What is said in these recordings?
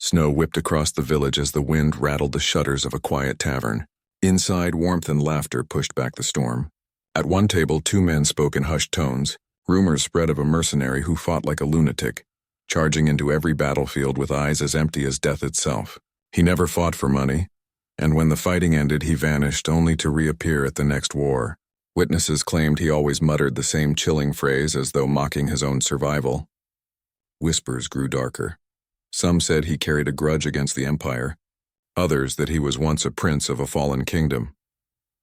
Snow whipped across the village as the wind rattled the shutters of a quiet tavern. Inside, warmth and laughter pushed back the storm. At one table, two men spoke in hushed tones. Rumors spread of a mercenary who fought like a lunatic, charging into every battlefield with eyes as empty as death itself. He never fought for money, and when the fighting ended, he vanished only to reappear at the next war. Witnesses claimed he always muttered the same chilling phrase as though mocking his own survival. Whispers grew darker. Some said he carried a grudge against the empire, others that he was once a prince of a fallen kingdom.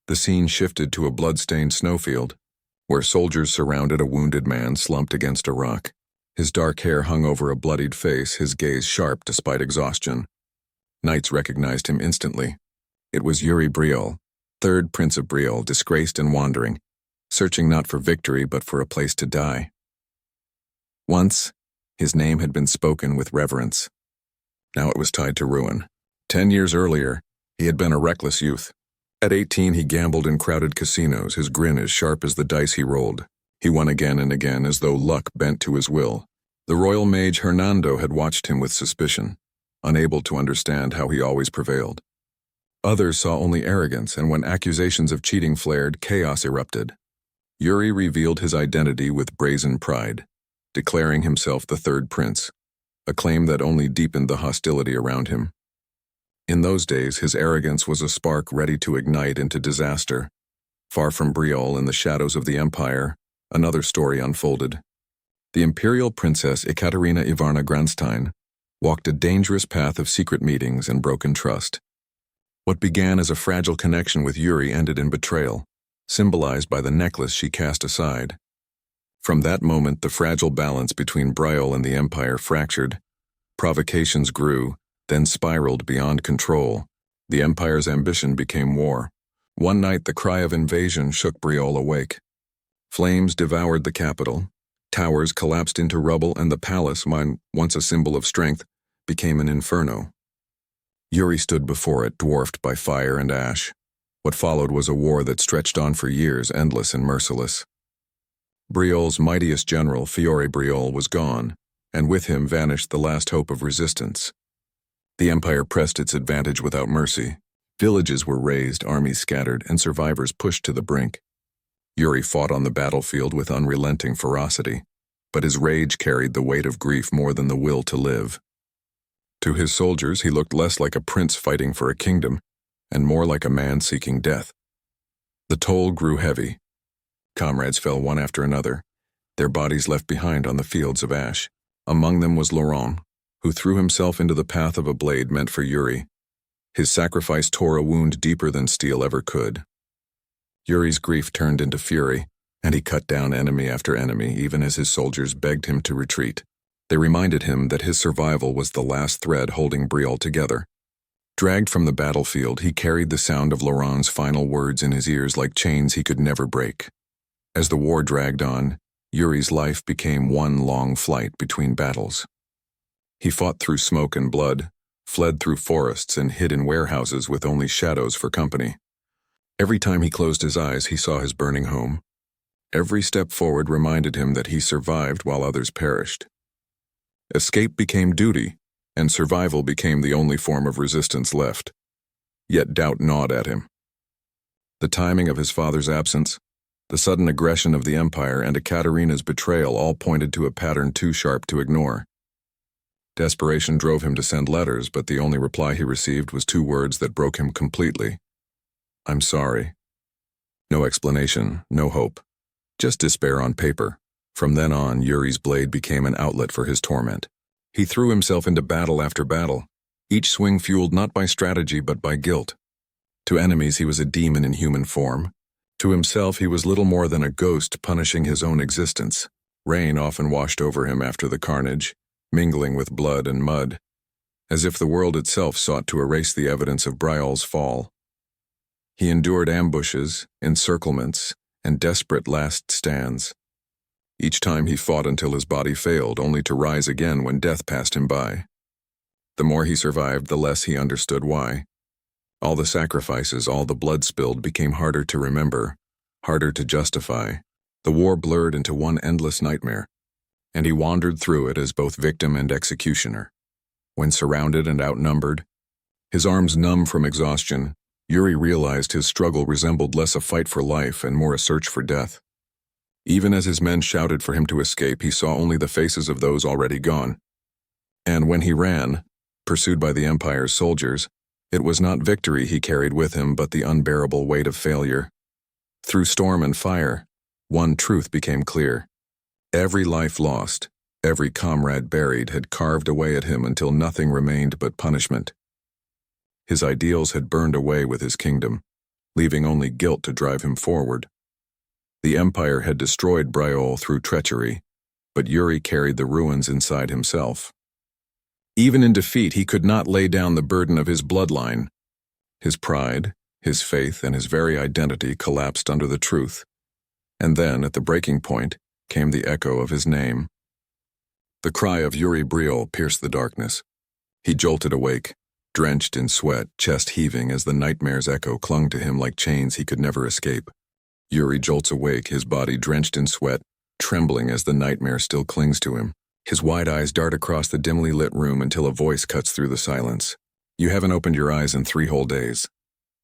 The scene shifted to a blood-stained snowfield, where soldiers surrounded a wounded man slumped against a rock. His dark hair hung over a bloodied face, his gaze sharp despite exhaustion. Knights recognized him instantly. It was Yuri Briol, Third Prince of Briol, disgraced and wandering, searching not for victory but for a place to die. Once, his name had been spoken with reverence. Now it was tied to ruin. 10 years earlier, he had been a reckless youth. At 18, he gambled in crowded casinos, his grin as sharp as the dice he rolled. He won again and again as though luck bent to his will. The royal mage Hernando had watched him with suspicion, unable to understand how he always prevailed. Others saw only arrogance, and when accusations of cheating flared, chaos erupted. Yuri revealed his identity with brazen pride, declaring himself the Third Prince, a claim that only deepened the hostility around him. In those days, his arrogance was a spark ready to ignite into disaster. Far from Briol, in the shadows of the empire, another story unfolded. The imperial princess Ekaterina Ivarna Granstein walked a dangerous path of secret meetings and broken trust. What began as a fragile connection with Yuri ended in betrayal, symbolized by the necklace she cast aside. From that moment, the fragile balance between Briol and the empire fractured. Provocations grew, then spiraled beyond control. The empire's ambition became war. One night, the cry of invasion shook Briol awake. Flames devoured the capital. Towers collapsed into rubble, and the palace, once a symbol of strength, became an inferno. Yuri stood before it, dwarfed by fire and ash. What followed was a war that stretched on for years, endless and merciless. Briol's mightiest general, Yuri Briol, was gone, and with him vanished the last hope of resistance. The empire pressed its advantage without mercy. Villages were razed, armies scattered, and survivors pushed to the brink. Yuri fought on the battlefield with unrelenting ferocity, but his rage carried the weight of grief more than the will to live. To his soldiers, he looked less like a prince fighting for a kingdom, and more like a man seeking death. The toll grew heavy. Comrades fell one after another, their bodies left behind on the fields of ash. Among them was Laurent, who threw himself into the path of a blade meant for Yuri. His sacrifice tore a wound deeper than steel ever could. Yuri's grief turned into fury, and he cut down enemy after enemy, even as his soldiers begged him to retreat. They reminded him that his survival was the last thread holding Briol together. Dragged from the battlefield, he carried the sound of Laurent's final words in his ears like chains he could never break. As the war dragged on, Yuri's life became one long flight between battles. He fought through smoke and blood, fled through forests, and hid in warehouses with only shadows for company. Every time he closed his eyes, he saw his burning home. Every step forward reminded him that he survived while others perished. Escape became duty, and survival became the only form of resistance left. Yet doubt gnawed at him. The timing of his father's absence, the sudden aggression of the empire, and Ekaterina's betrayal all pointed to a pattern too sharp to ignore. Desperation drove him to send letters, but the only reply he received was two words that broke him completely. "I'm sorry." No explanation, no hope, just despair on paper. From then on, Yuri's blade became an outlet for his torment. He threw himself into battle after battle, each swing fueled not by strategy but by guilt. To enemies, he was a demon in human form. To himself, he was little more than a ghost punishing his own existence. Rain often washed over him after the carnage, mingling with blood and mud, as if the world itself sought to erase the evidence of Briol's fall. He endured ambushes, encirclements, and desperate last stands. Each time he fought until his body failed, only to rise again when death passed him by. The more he survived, the less he understood why. All the sacrifices, all the blood spilled became harder to remember, harder to justify. The war blurred into one endless nightmare, and he wandered through it as both victim and executioner. When surrounded and outnumbered, his arms numb from exhaustion, Yuri realized his struggle resembled less a fight for life and more a search for death. Even as his men shouted for him to escape, he saw only the faces of those already gone. And when he ran, pursued by the Empire's soldiers, it was not victory he carried with him but the unbearable weight of failure. Through storm and fire, one truth became clear. Every life lost, every comrade buried had carved away at him until nothing remained but punishment. His ideals had burned away with his kingdom, leaving only guilt to drive him forward. The Empire had destroyed Briol through treachery, but Yuri carried the ruins inside himself. Even in defeat, he could not lay down the burden of his bloodline. His pride, his faith, and his very identity collapsed under the truth. And then, at the breaking point, came the echo of his name. The cry of Yuri Briol pierced the darkness. He jolted awake, drenched in sweat, chest heaving as the nightmare's echo clung to him like chains he could never escape. Yuri jolts awake, his body drenched in sweat, trembling as the nightmare still clings to him. His wide eyes dart across the dimly lit room until a voice cuts through the silence. "You haven't opened your eyes in 3 whole days."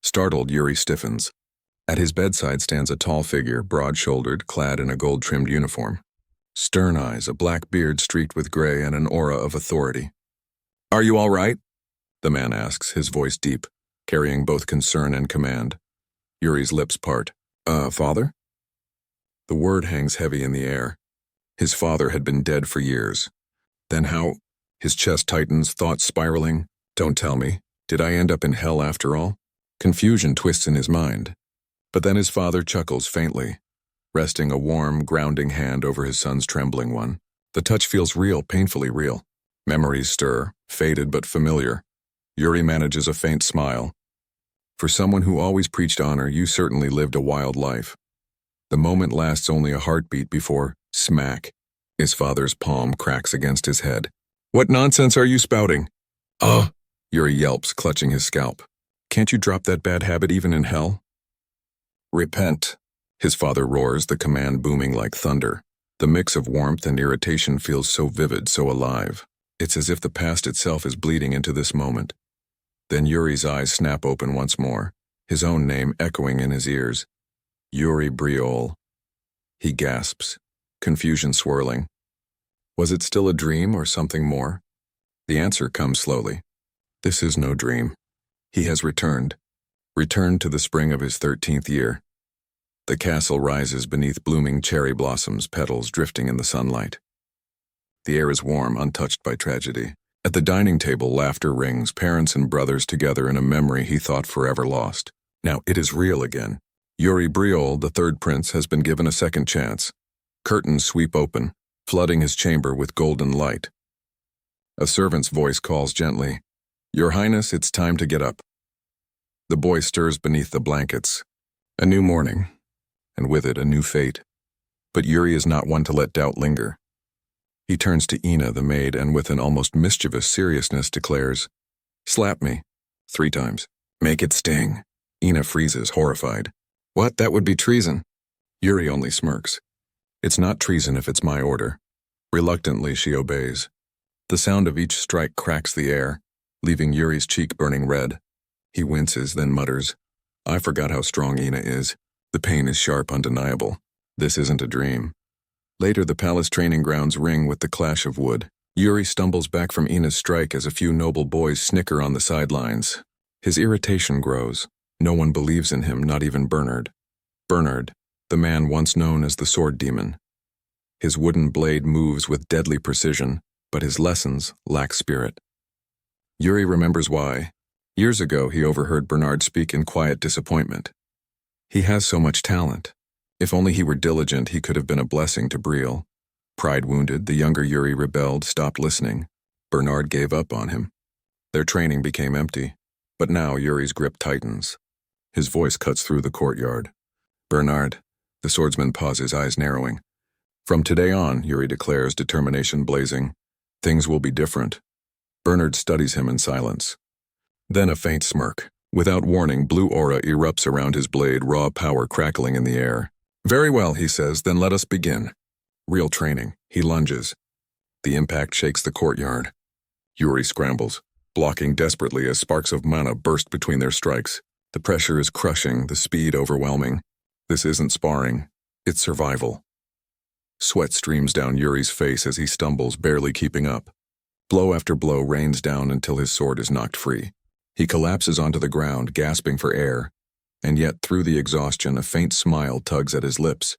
Startled, Yuri stiffens. At his bedside stands a tall figure, broad-shouldered, clad in a gold-trimmed uniform. Stern eyes, a black beard streaked with gray, and an aura of authority. "Are you all right?" the man asks, his voice deep, carrying both concern and command. Yuri's lips part. Father?" The word hangs heavy in the air. His father had been dead for years. Then how? His chest tightens, thoughts spiraling. Don't tell me. Did I end up in hell after all? Confusion twists in his mind. But then his father chuckles faintly, resting a warm, grounding hand over his son's trembling one. The touch feels real, painfully real. Memories stir, faded but familiar. Yuri manages a faint smile. "For someone who always preached honor, you certainly lived a wild life." The moment lasts only a heartbeat before, smack, his father's palm cracks against his head. "What nonsense are you spouting?" "Ugh," Yuri yelps, clutching his scalp. "Can't you drop that bad habit even in hell?" "Repent," his father roars, the command booming like thunder. The mix of warmth and irritation feels so vivid, so alive. It's as if the past itself is bleeding into this moment. Then Yuri's eyes snap open once more, his own name echoing in his ears. Yuri Briol. He gasps, confusion swirling. Was it still a dream or something more? The answer comes slowly. This is no dream. He has returned to the spring of his 13th year. The castle rises beneath blooming cherry blossoms, petals drifting in the sunlight. The air is warm, untouched by tragedy. At the dining table, laughter rings, parents and brothers together in a memory he thought forever lost. Now it is real again. Yuri Briol, the third prince, has been given a second chance. Curtains sweep open, flooding his chamber with golden light. A servant's voice calls gently, "Your Highness, it's time to get up." The boy stirs beneath the blankets. A new morning, and with it a new fate. But Yuri is not one to let doubt linger. He turns to Ina, the maid, and with an almost mischievous seriousness declares, "Slap me." 3 times. "Make it sting." Ina freezes, horrified. "What? That would be treason." Yuri only smirks. "It's not treason if it's my order." Reluctantly, she obeys. The sound of each strike cracks the air, leaving Yuri's cheek burning red. He winces, then mutters, "I forgot how strong Ina is. The pain is sharp, undeniable. This isn't a dream." Later, the palace training grounds ring with the clash of wood. Yuri stumbles back from Ina's strike as a few noble boys snicker on the sidelines. His irritation grows. No one believes in him, not even Bernard. Bernard, the man once known as the sword demon. His wooden blade moves with deadly precision, but his lessons lack spirit. Yuri remembers why. Years ago, he overheard Bernard speak in quiet disappointment. He has so much talent. If only he were diligent, he could have been a blessing to Briol. Pride wounded, the younger Yuri rebelled, stopped listening. Bernard gave up on him. Their training became empty. But now Yuri's grip tightens. His voice cuts through the courtyard. "Bernard," the swordsman pauses, eyes narrowing. "From today on," Yuri declares, determination blazing, "things will be different." Bernard studies him in silence. Then a faint smirk. Without warning, blue aura erupts around his blade, raw power crackling in the air. "Very well," he says, "then let us begin." Real training. He lunges. The impact shakes the courtyard. Yuri scrambles, blocking desperately as sparks of mana burst between their strikes. The pressure is crushing, the speed overwhelming. This isn't sparring, it's survival. Sweat streams down Yuri's face as he stumbles, barely keeping up. Blow after blow rains down until his sword is knocked free. He collapses onto the ground, gasping for air, and yet through the exhaustion a faint smile tugs at his lips.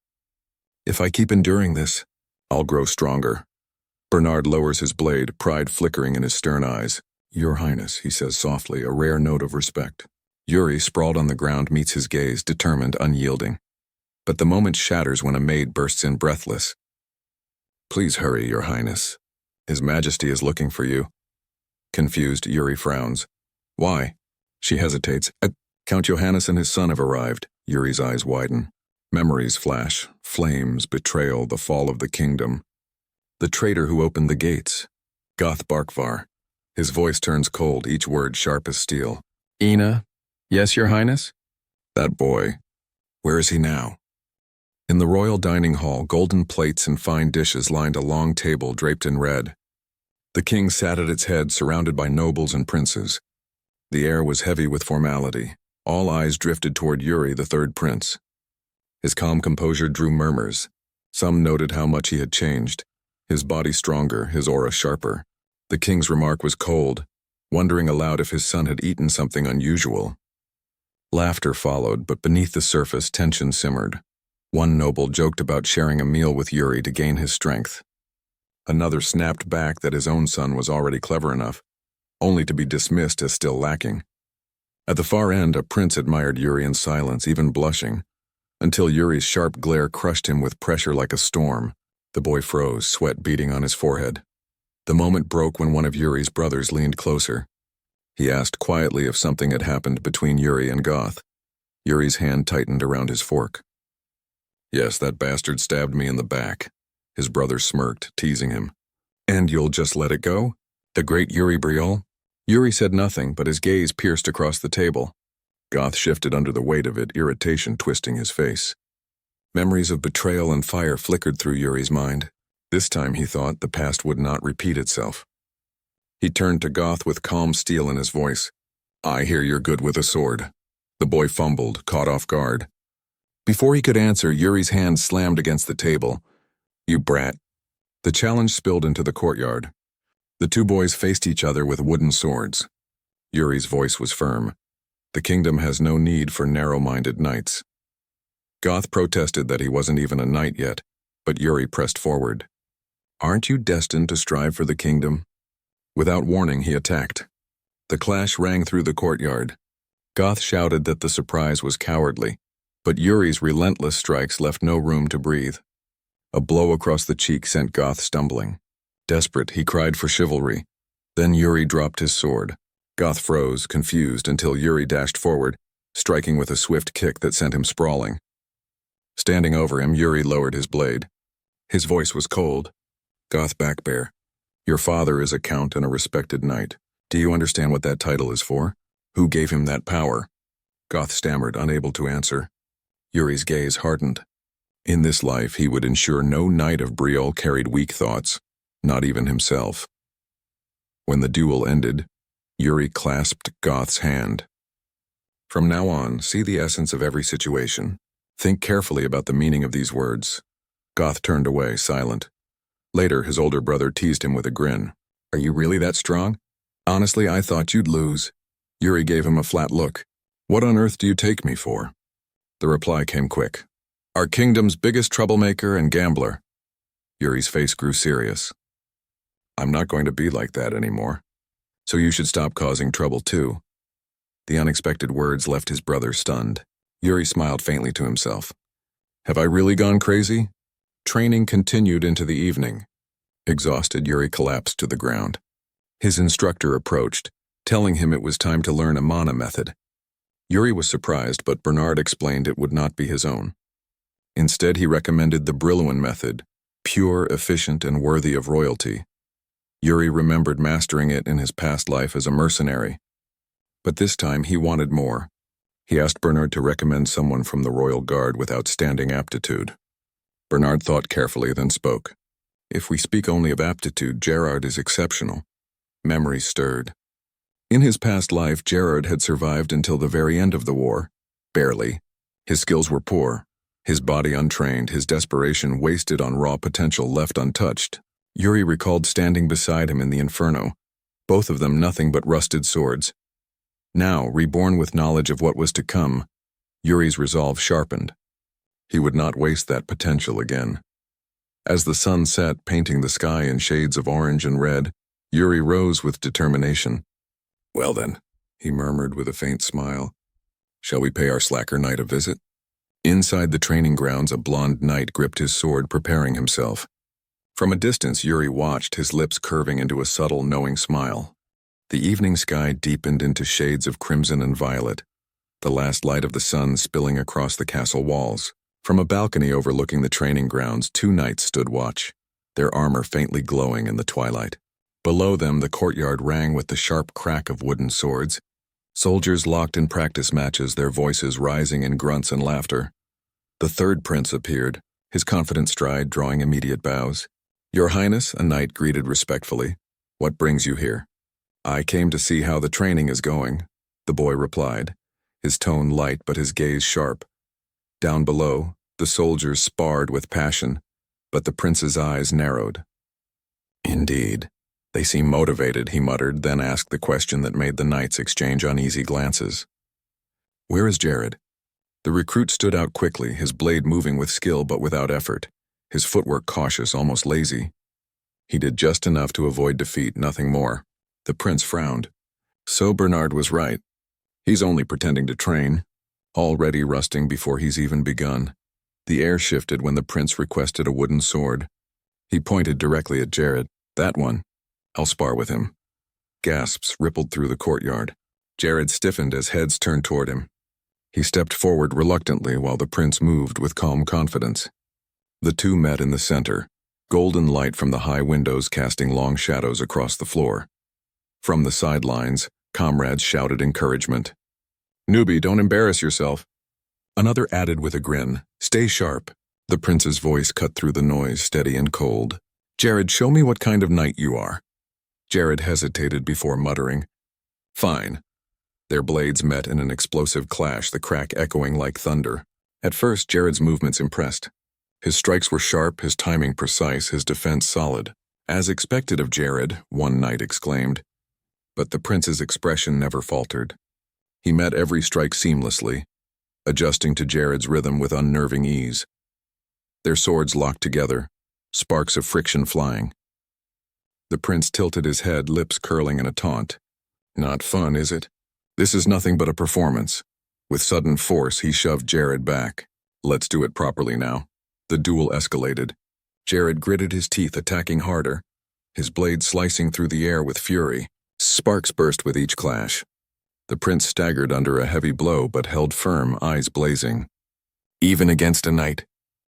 If I keep enduring this, I'll grow stronger. Bernard lowers his blade, pride flickering in his stern eyes. Your Highness, he says softly, a rare note of respect. Yuri, sprawled on the ground, meets his gaze, determined, unyielding. But the moment shatters when a maid bursts in breathless. Please hurry, Your Highness. His Majesty is looking for you. Confused, Yuri frowns. Why? She hesitates. Count Johannes and his son have arrived. Yuri's eyes widen. Memories flash. Flames, betrayal, the fall of the kingdom. The traitor who opened the gates. Goth Barkvar. His voice turns cold, each word sharp as steel. Ina? Yes, Your Highness? That boy. Where is he now? In the royal dining hall, golden plates and fine dishes lined a long table draped in red. The king sat at its head, surrounded by nobles and princes. The air was heavy with formality. All eyes drifted toward Yuri, the third prince. His calm composure drew murmurs. Some noted how much he had changed. His body stronger, his aura sharper. The king's remark was cold, wondering aloud if his son had eaten something unusual. Laughter followed, but beneath the surface tension simmered. One noble joked about sharing a meal with Yuri to gain his strength. Another snapped back that his own son was already clever enough, only to be dismissed as still lacking. At the far end, a prince admired Yuri in silence, even blushing, until Yuri's sharp glare crushed him with pressure like a storm. The boy froze, sweat beading on his forehead. The moment broke when one of Yuri's brothers leaned closer. He asked quietly if something had happened between Yuri and Goth. Yuri's hand tightened around his fork. Yes, that bastard stabbed me in the back. His brother smirked, teasing him. And you'll just let it go? The great Yuri Briol? Yuri said nothing, but his gaze pierced across the table. Goth shifted under the weight of it, irritation twisting his face. Memories of betrayal and fire flickered through Yuri's mind. This time, he thought, the past would not repeat itself. He turned to Goth with calm steel in his voice. I hear you're good with a sword. The boy fumbled, caught off guard. Before he could answer, Yuri's hand slammed against the table. You brat. The challenge spilled into the courtyard. The two boys faced each other with wooden swords. Yuri's voice was firm. The kingdom has no need for narrow-minded knights. Goth protested that he wasn't even a knight yet, but Yuri pressed forward. Aren't you destined to strive for the kingdom? Without warning, he attacked. The clash rang through the courtyard. Goth shouted that the surprise was cowardly, but Yuri's relentless strikes left no room to breathe. A blow across the cheek sent Goth stumbling. Desperate, he cried for chivalry. Then Yuri dropped his sword. Goth froze, confused, until Yuri dashed forward, striking with a swift kick that sent him sprawling. Standing over him, Yuri lowered his blade. His voice was cold. Goth Backbear, your father is a count and a respected knight. Do you understand what that title is for? Who gave him that power? Goth stammered, unable to answer. Yuri's gaze hardened. In this life, he would ensure no knight of Briol carried weak thoughts, not even himself. When the duel ended, Yuri clasped Goth's hand. From now on, see the essence of every situation. Think carefully about the meaning of these words. Goth turned away, silent. Later, his older brother teased him with a grin. Are you really that strong? Honestly, I thought you'd lose. Yuri gave him a flat look. What on earth do you take me for? The reply came quick. Our kingdom's biggest troublemaker and gambler. Yuri's face grew serious. I'm not going to be like that anymore. So you should stop causing trouble too. The unexpected words left his brother stunned. Yuri smiled faintly to himself. Have I really gone crazy? Training continued into the evening. Exhausted, Yuri collapsed to the ground. His instructor approached, telling him it was time to learn a mana method. Yuri was surprised, but Bernard explained it would not be his own. Instead, he recommended the Briloan method, pure, efficient, and worthy of royalty. Yuri remembered mastering it in his past life as a mercenary. But this time, he wanted more. He asked Bernard to recommend someone from the royal guard with outstanding aptitude. Bernard thought carefully, then spoke. If we speak only of aptitude, Gerard is exceptional. Memory stirred. In his past life, Jared had survived until the very end of the war. Barely. His skills were poor, his body untrained, his desperation wasted on raw potential left untouched. Yuri recalled standing beside him in the inferno, both of them nothing but rusted swords. Now, reborn with knowledge of what was to come, Yuri's resolve sharpened. He would not waste that potential again. As the sun set, painting the sky in shades of orange and red, Yuri rose with determination. "Well then," he murmured with a faint smile, "shall we pay our slacker knight a visit?" Inside the training grounds, a blond knight gripped his sword, preparing himself. From a distance, Yuri watched, his lips curving into a subtle, knowing smile. The evening sky deepened into shades of crimson and violet, the last light of the sun spilling across the castle walls. From a balcony overlooking the training grounds, two knights stood watch, their armor faintly glowing in the twilight. Below them, the courtyard rang with the sharp crack of wooden swords. Soldiers locked in practice matches, their voices rising in grunts and laughter. The third prince appeared, his confident stride drawing immediate bows. "Your Highness," a knight greeted respectfully. "What brings you here?" "I came to see how the training is going," the boy replied, his tone light but his gaze sharp. Down below, the soldiers sparred with passion, but the prince's eyes narrowed. "Indeed. They seem motivated," he muttered, then asked the question that made the knights exchange uneasy glances. "Where is Jared?" The recruit stood out quickly, his blade moving with skill but without effort, his footwork cautious, almost lazy. He did just enough to avoid defeat, nothing more. The prince frowned. So Bernard was right. He's only pretending to train, already rusting before he's even begun. The air shifted when the prince requested a wooden sword. He pointed directly at Jared. "That one. I'll spar with him." Gasps rippled through the courtyard. Jared stiffened as heads turned toward him. He stepped forward reluctantly while the prince moved with calm confidence. The two met in the center, golden light from the high windows casting long shadows across the floor. From the sidelines, comrades shouted encouragement. "Newbie, don't embarrass yourself." Another added with a grin, "Stay sharp." The prince's voice cut through the noise, steady and cold. "Jared, show me what kind of knight you are." Jared hesitated before muttering, "Fine." Their blades met in an explosive clash, the crack echoing like thunder. At first, Jared's movements impressed. His strikes were sharp, his timing precise, his defense solid. "As expected of Jared," one knight exclaimed. But the prince's expression never faltered. He met every strike seamlessly, adjusting to Jared's rhythm with unnerving ease. Their swords locked together, sparks of friction flying. The prince tilted his head, lips curling in a taunt. "Not fun, is it? This is nothing but a performance." With sudden force, he shoved Jared back. "Let's do it properly now." The duel escalated. Jared gritted his teeth, attacking harder, his blade slicing through the air with fury. Sparks burst with each clash. The prince staggered under a heavy blow but held firm, eyes blazing. "Even against a knight,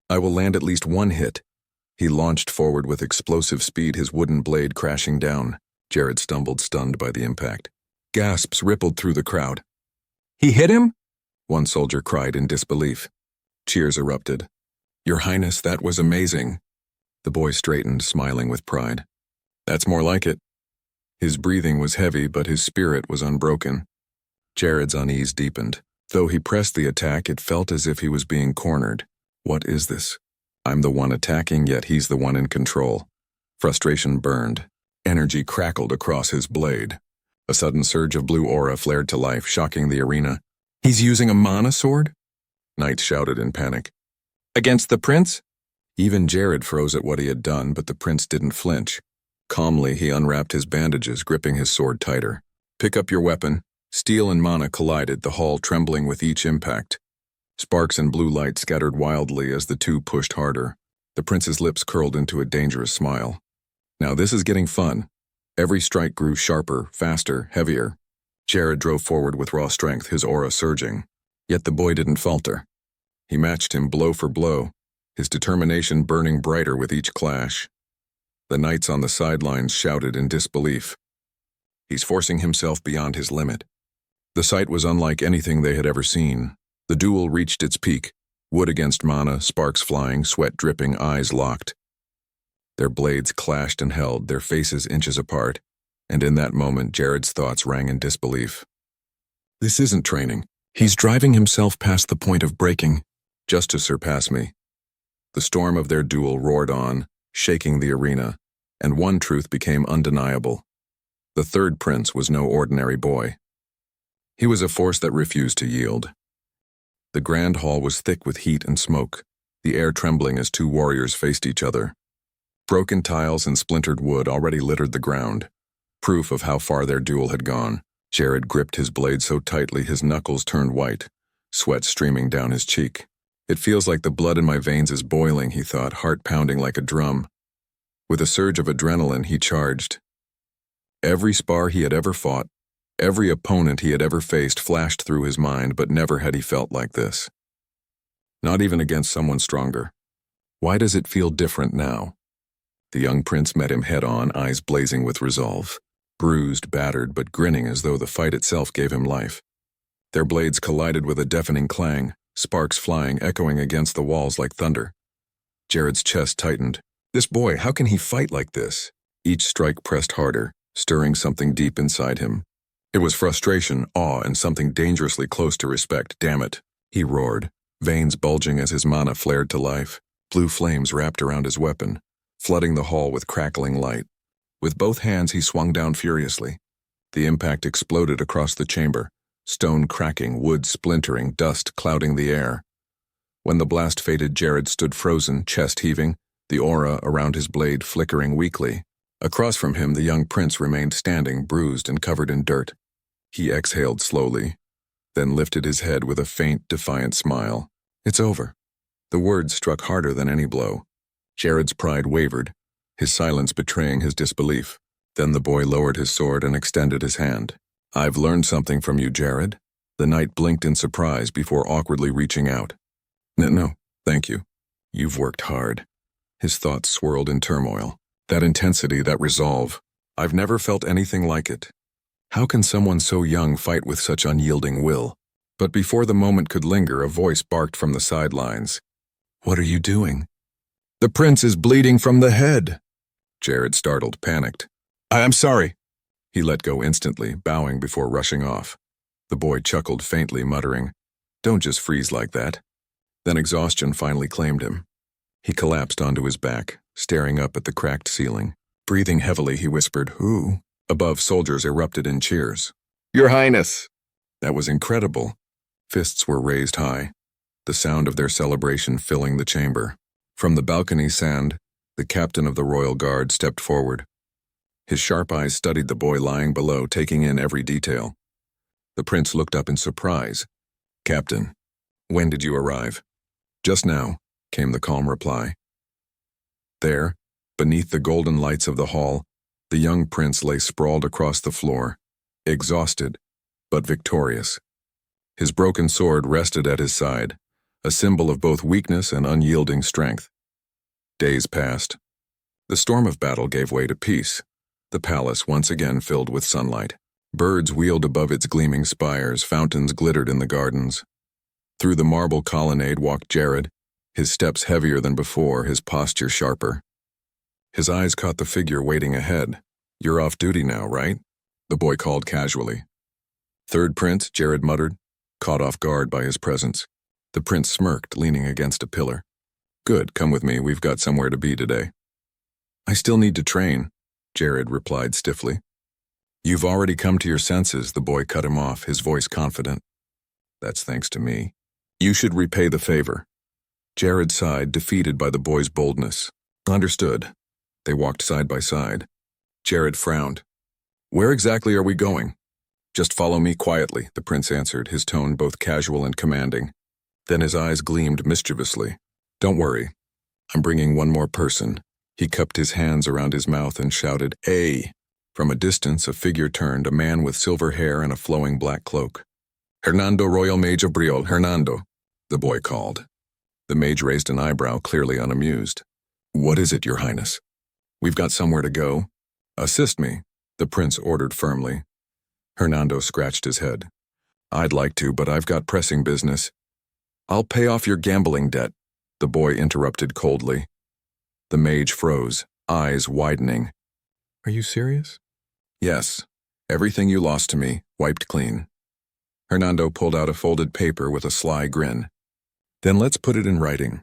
I will land at least one hit." He launched forward with explosive speed, his wooden blade crashing down. Jared stumbled, stunned by the impact. Gasps rippled through the crowd. "He hit him?" one soldier cried in disbelief. Cheers erupted. "Your Highness, that was amazing." The boy straightened, smiling with pride. "That's more like it." His breathing was heavy, but his spirit was unbroken. Jared's unease deepened. Though he pressed the attack, it felt as if he was being cornered. What is this? I'm the one attacking, yet he's the one in control. Frustration burned. Energy crackled across his blade. A sudden surge of blue aura flared to life, shocking the arena. "He's using a mana sword?" Knights shouted in panic. "Against the prince?" Even Jared froze at what he had done, but the prince didn't flinch. Calmly, he unwrapped his bandages, gripping his sword tighter. "Pick up your weapon." Steel and mana collided, the hall trembling with each impact. Sparks and blue light scattered wildly as the two pushed harder. The prince's lips curled into a dangerous smile. "Now this is getting fun." Every strike grew sharper, faster, heavier. Jared drove forward with raw strength, his aura surging. Yet the boy didn't falter. He matched him blow for blow, his determination burning brighter with each clash. The knights on the sidelines shouted in disbelief. He's forcing himself beyond his limit. The sight was unlike anything they had ever seen. The duel reached its peak, wood against mana, sparks flying, sweat dripping, eyes locked. Their blades clashed and held, their faces inches apart. And in that moment, Jared's thoughts rang in disbelief. This isn't training. He's driving himself past the point of breaking, just to surpass me. The storm of their duel roared on, shaking the arena, and one truth became undeniable. The third prince was no ordinary boy. He was a force that refused to yield. The grand hall was thick with heat and smoke, the air trembling as two warriors faced each other. Broken tiles and splintered wood already littered the ground, proof of how far their duel had gone. Jared gripped his blade so tightly his knuckles turned white, sweat streaming down his cheek. It feels like the blood in my veins is boiling, he thought, heart pounding like a drum. With a surge of adrenaline, he charged. Every spar he had ever fought, every opponent he had ever faced flashed through his mind, but never had he felt like this. Not even against someone stronger. Why does it feel different now? The young prince met him head-on, eyes blazing with resolve. Bruised, battered, but grinning as though the fight itself gave him life. Their blades collided with a deafening clang, sparks flying, echoing against the walls like thunder. Jared's chest tightened. This boy, how can he fight like this? Each strike pressed harder, stirring something deep inside him. It was frustration, awe, and something dangerously close to respect. Damn it, he roared, veins bulging as his mana flared to life. Blue flames wrapped around his weapon, flooding the hall with crackling light. With both hands he swung down furiously. The impact exploded across the chamber, stone cracking, wood splintering, dust clouding the air. When the blast faded, Jared stood frozen, chest heaving, the aura around his blade flickering weakly. Across from him, the young prince remained standing, bruised and covered in dirt. He exhaled slowly, then lifted his head with a faint, defiant smile. It's over. The words struck harder than any blow. Jared's pride wavered, his silence betraying his disbelief. Then the boy lowered his sword and extended his hand. I've learned something from you, Jared. The knight blinked in surprise before awkwardly reaching out. No, thank you. You've worked hard. His thoughts swirled in turmoil. That intensity, that resolve. I've never felt anything like it. How can someone so young fight with such unyielding will? But before the moment could linger, a voice barked from the sidelines. What are you doing? The prince is bleeding from the head. Jared, startled, panicked. I'm sorry. He let go instantly, bowing before rushing off. The boy chuckled faintly, muttering, Don't just freeze like that. Then exhaustion finally claimed him. He collapsed onto his back, staring up at the cracked ceiling. Breathing heavily, he whispered, Who? Above, soldiers erupted in cheers. Your Highness! That was incredible. Fists were raised high, the sound of their celebration filling the chamber. From the balcony sand, the captain of the royal guard stepped forward. His sharp eyes studied the boy lying below, taking in every detail. The prince looked up in surprise. Captain, when did you arrive? Just now, came the calm reply. There, beneath the golden lights of the hall, the young prince lay sprawled across the floor, exhausted, but victorious. His broken sword rested at his side, a symbol of both weakness and unyielding strength. Days passed. The storm of battle gave way to peace, the palace once again filled with sunlight. Birds wheeled above its gleaming spires, fountains glittered in the gardens. Through the marble colonnade walked Jared, his steps heavier than before, his posture sharper. His eyes caught the figure waiting ahead. You're off duty now, right? The boy called casually. Third Prince, Jared muttered, caught off guard by his presence. The prince smirked, leaning against a pillar. Good, come with me, we've got somewhere to be today. I still need to train, Jared replied stiffly. You've already come to your senses, the boy cut him off, his voice confident. That's thanks to me. You should repay the favor. Jared sighed, defeated by the boy's boldness. Understood. They walked side by side. Jared frowned. Where exactly are we going? Just follow me quietly, the prince answered, his tone both casual and commanding. Then his eyes gleamed mischievously. Don't worry. I'm bringing one more person. He cupped his hands around his mouth and shouted, Ay! From a distance, a figure turned, a man with silver hair and a flowing black cloak. Hernando, Royal Mage of Briol, Hernando, the boy called. The mage raised an eyebrow, clearly unamused. What is it, Your Highness? We've got somewhere to go. Assist me, the prince ordered firmly. Hernando scratched his head. I'd like to, but I've got pressing business. I'll pay off your gambling debt, the boy interrupted coldly. The mage froze, eyes widening. Are you serious? Yes, everything you lost to me, wiped clean. Hernando pulled out a folded paper with a sly grin. Then let's put it in writing.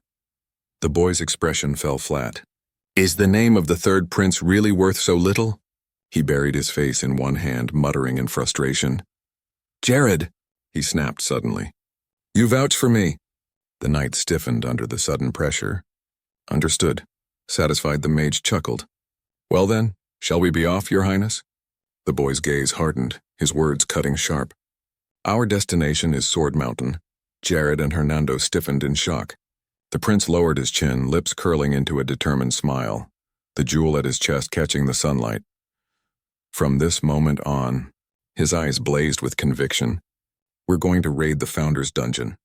The boy's expression fell flat. Is the name of the third prince really worth so little? He buried his face in one hand, muttering in frustration. Jared, he snapped suddenly. You vouch for me. The knight stiffened under the sudden pressure. Understood. Satisfied, the mage chuckled. Well then, shall we be off, your highness? The boy's gaze hardened, his words cutting sharp. Our destination is Sword Mountain. Jared and Hernando stiffened in shock. The prince lowered his chin, lips curling into a determined smile, the jewel at his chest catching the sunlight. From this moment on, his eyes blazed with conviction. We're going to raid the Founder's dungeon.